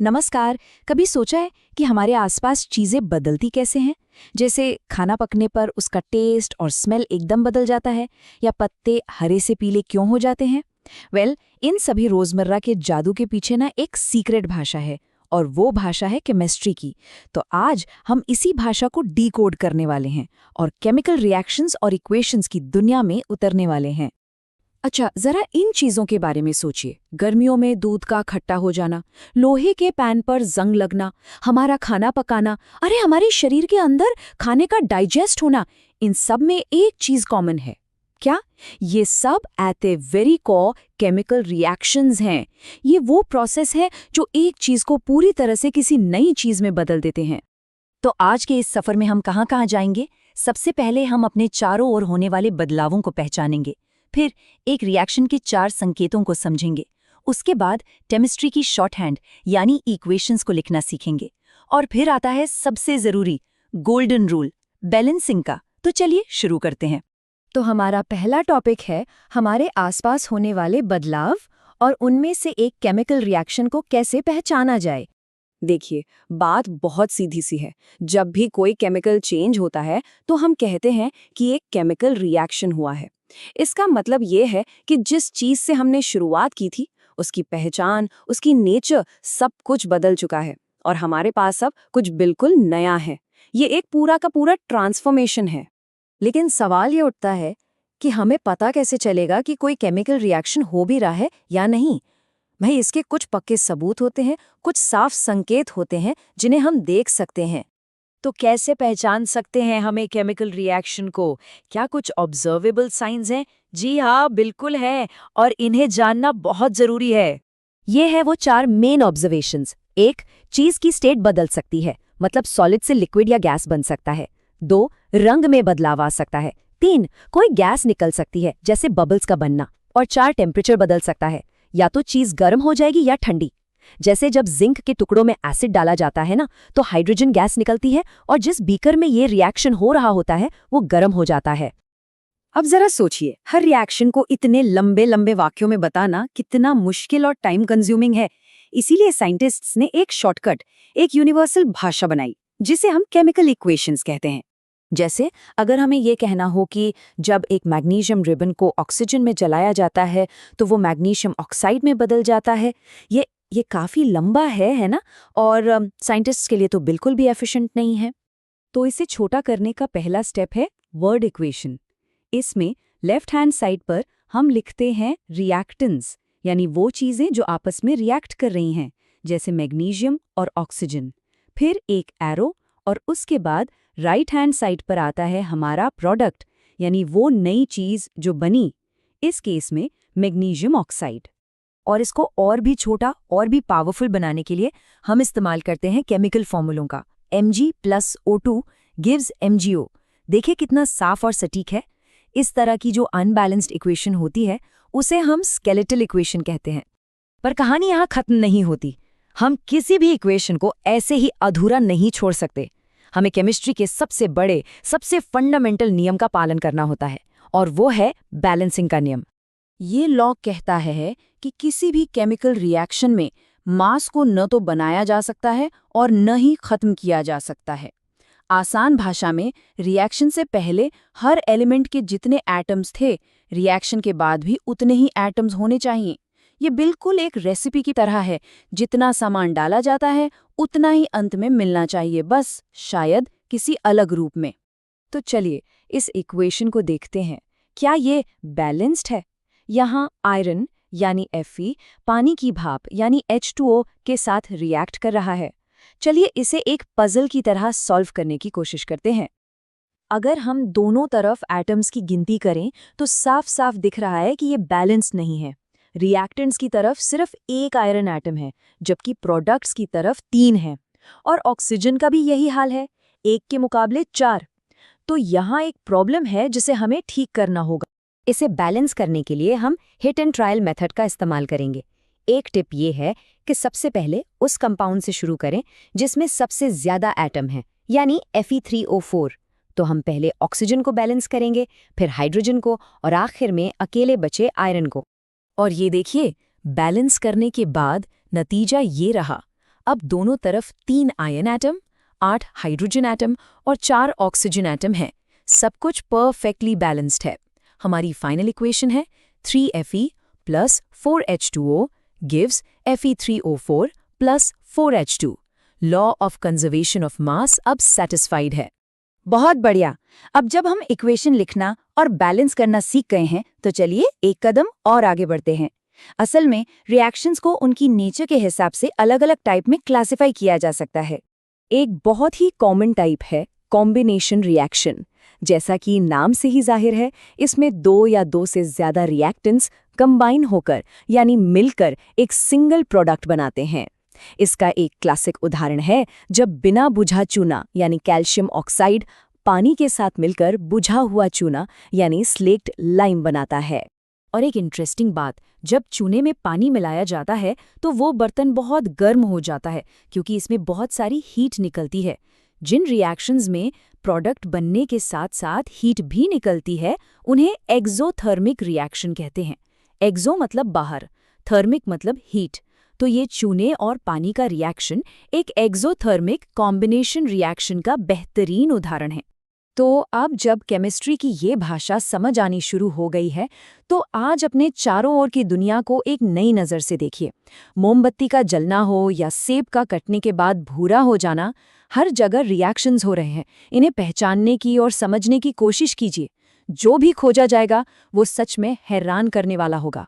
नमस्कार। कभी सोचा है कि हमारे आसपास चीजें बदलती कैसे हैं? जैसे खाना पकने पर उसका टेस्ट और स्मेल एकदम बदल जाता है, या पत्ते हरे से पीले क्यों हो जाते हैं? इन सभी रोजमर्रा के जादू के पीछे ना एक सीक्रेट भाषा है, और वो भाषा है केमिस्ट्री की। तो आज हम इसी भाषा को डीकोड करने वाले हैं और केमिकल रिएक्शंस और इक्वेशंस की दुनिया में उतरने वाले हैं। अच्छा, जरा इन चीजों के बारे में सोचिए। गर्मियों में दूध का खट्टा हो जाना, लोहे के पैन पर जंग लगना, हमारा खाना पकाना, अरे हमारे शरीर के अंदर खाने का डाइजेस्ट होना, इन सब में एक चीज कॉमन है। क्या? ये सब at a very core chemical reactions हैं। ये वो प्रोसेस है जो एक चीज को पूरी तरह से किसी नई चीज में बदल देते हैं। तो आज के इस सफर में हम कहाँ जाएंगे? सबसे पहले हम अपने चारों ओर होने वाले बदलावों को पहचानेंगे, फिर एक रिएक्शन के 4 संकेतों को समझेंगे, उसके बाद केमिस्ट्री की शॉर्टहैंड यानी इक्वेशंस को लिखना सीखेंगे, और फिर आता है सबसे जरूरी गोल्डन रूल, बैलेंसिंग का। तो चलिए शुरू करते हैं। तो हमारा पहला टॉपिक है हमारे आसपास होने वाले बदलाव और उनमें से एक केमिकल रिएक्शन को कैसे पहचाना जाए। देखिए, बात बहुत सीधी सी है। जब भी कोई केमिकल चेंज होता है तो हम कहते हैं कि एक केमिकल रिएक्शन हुआ है। इसका मतलब ये है कि जिस चीज से हमने शुरुआत की थी, उसकी पहचान, उसकी नेचर, सब कुछ बदल चुका है और हमारे पास अब कुछ बिल्कुल नया है। ये एक पूरा का पूरा ट्रांसफॉर्मेशन है। लेकिन सवाल ये उठता है कि हमें पता कैसे चलेगा कि कोई केमिकल रिएक्शन हो भी रहा है या नहीं। भाई, इसके कुछ पक्के सबूत होते हैं, कुछ साफ संकेत होते हैं जिन्हें हम देख सकते हैं। तो कैसे पहचान सकते हैं हमें केमिकल रिएक्शन को? क्या कुछ ऑब्जर्वेबल साइंस हैं? जी हाँ, बिल्कुल है, और इन्हें जानना बहुत जरूरी है। ये है वो 4 मेन ऑब्जर्वेशंस। 1, चीज की स्टेट बदल सकती है, मतलब सॉलिड से लिक्विड या गैस बन सकता है। 2, रंग में बदलाव आ सकता है। 3, कोई गैस निकल सकती है, जैसे बबल्स का बनना। और 4, टेम्परेचर बदल सकता है, या तो चीज गर्म हो जाएगी या ठंडी। जैसे जब जिंक के टुकड़ों में एसिड डाला जाता है ना, तो हाइड्रोजन गैस निकलती है, और जिस बीकर में ये रिएक्शन हो रहा होता है वो गर्म हो जाता है। अब जरा सोचिए, हर रिएक्शन को इतने लंबे लंबे वाक्यों में बताना कितना मुश्किल और टाइम कंज्यूमिंग है। इसीलिए साइंटिस्ट्स ने एक शॉर्टकट, एक यूनिवर्सल भाषा बनाई, जिसे हम केमिकल इक्वेशंस कहते हैं। जैसे अगर हमें ये कहना हो कि जब एक मैग्नीशियम रिबन को ऑक्सीजन में जलाया जाता है तो वो मैग्नीशियम ऑक्साइड में बदल जाता है। ये काफ़ी लंबा है ना? और साइंटिस्ट्स के लिए तो बिल्कुल भी एफिशिएंट नहीं है। तो इसे छोटा करने का पहला स्टेप है वर्ड इक्वेशन। इसमें लेफ्ट हैंड साइड पर हम लिखते हैं रिएक्टेंट्स, यानी वो चीजें जो आपस में रिएक्ट कर रही हैं, जैसे मैग्नीशियम और ऑक्सीजन। फिर एक एरो, और उसके बाद राइट हैंड साइड पर आता है हमारा प्रोडक्ट, यानी वो नई चीज जो बनी, इस केस में मैग्नीशियम ऑक्साइड। और इसको और भी छोटा और भी पावरफुल बनाने के लिए हम इस्तेमाल करते हैं केमिकल फॉर्मूलों का। Mg+O2 gives MgO। देखिए कितना साफ और सटीक है। इस तरह की जो अनबैलेंस्ड इक्वेशन होती है उसे हम स्केलेटल इक्वेशन कहते हैं। पर कहानी यहाँ खत्म नहीं होती। हम किसी भी इक्वेशन को ऐसे ही अधूरा नहीं छोड़ सकते। हमें केमिस्ट्री के सबसे बड़े, सबसे फंडामेंटल नियम का पालन करना होता है, और वो है बैलेंसिंग का नियम। ये लॉ कहता है कि किसी भी केमिकल रिएक्शन में मास को न तो बनाया जा सकता है और न ही खत्म किया जा सकता है। आसान भाषा में, रिएक्शन से पहले हर एलिमेंट के जितने एटम्स थे, रिएक्शन के बाद भी उतने ही एटम्स होने चाहिए। ये बिल्कुल एक रेसिपी की तरह है। जितना सामान डाला जाता है उतना ही अंत में मिलना चाहिए, बस शायद किसी अलग रूप में। तो चलिए इस इक्वेशन को देखते हैं। क्या ये बैलेंस्ड है? यहाँ आयरन यानी Fe पानी की भाप यानी H2O के साथ रिएक्ट कर रहा है। चलिए इसे एक पजल की तरह सॉल्व करने की कोशिश करते हैं। अगर हम दोनों तरफ एटम्स की गिनती करें तो साफ साफ दिख रहा है कि ये बैलेंस नहीं है। रिएक्टेंट्स की तरफ सिर्फ एक आयरन एटम है, जबकि प्रोडक्ट्स की तरफ 3 है। और ऑक्सीजन का भी यही हाल है, 1 के मुकाबले 4। तो यहाँ एक प्रॉब्लम है जिसे हमें ठीक करना होगा। इसे बैलेंस करने के लिए हम हिट एंड ट्रायल मेथड का इस्तेमाल करेंगे। एक टिप ये है कि सबसे पहले उस कंपाउंड से शुरू करें जिसमें सबसे ज्यादा एटम है, यानी Fe3O4। तो हम पहले ऑक्सीजन को बैलेंस करेंगे, फिर हाइड्रोजन को, और आखिर में अकेले बचे आयरन को। और ये देखिए, बैलेंस करने के बाद नतीजा ये रहा। अब दोनों तरफ 3 आयन एटम, 8 हाइड्रोजन एटम और 4 ऑक्सीजन एटम हैं। सब कुछ परफेक्टली बैलेंस्ड है। हमारी फाइनल इक्वेशन है 3Fe plus 4H2O gives Fe3O4 plus 4H2। Law of conservation of mass अब सेटिस्फाइड है। बहुत बढ़िया। अब जब हम इक्वेशन लिखना और बैलेंस करना सीख गए हैं तो चलिए एक कदम और आगे बढ़ते हैं। असल में रिएक्शंस को उनकी नेचर के हिसाब से अलग-अलग टाइप में क्लासिफाई किया जा सकता है। एक बहुत ही कॉमन टाइप है कॉम्बिनेशन रिएक्शन। जैसा कि नाम से ही जाहिर है, इसमें 2 या 2 से ज्यादा रिएक्टेंट्स कंबाइन होकर यानी मिलकर एक सिंगल प्रोडक्ट बनाते हैं। इसका एक क्लासिक उदाहरण है जब बिना बुझा चूना यानी कैल्शियम ऑक्साइड पानी के साथ मिलकर बुझा हुआ चूना यानी स्लेक्ट लाइम बनाता है। और एक इंटरेस्टिंग बात, जब चूने में पानी मिलाया जाता है तो वो बर्तन बहुत गर्म हो जाता है क्योंकि इसमें बहुत सारी हीट निकलती है। जिन रिएक्शंस में प्रोडक्ट बनने के साथ साथ हीट भी निकलती है उन्हें एक्सोथर्मिक रिएक्शन कहते हैं। एक्सो मतलब बाहर, थर्मिक मतलब हीट। तो ये चूने और पानी का रिएक्शन एक एक्सोथर्मिक कॉम्बिनेशन रिएक्शन का बेहतरीन उदाहरण है। तो अब जब केमिस्ट्री की ये भाषा समझ आनी शुरू हो गई है तो आज अपने चारों ओर की दुनिया को एक नई नज़र से देखिए। मोमबत्ती का जलना हो या सेब का कटने के बाद भूरा हो जाना, हर जगह रिएक्शंस हो रहे हैं। इन्हें पहचानने की और समझने की कोशिश कीजिए। जो भी खोजा जाएगा वो सच में हैरान करने वाला होगा।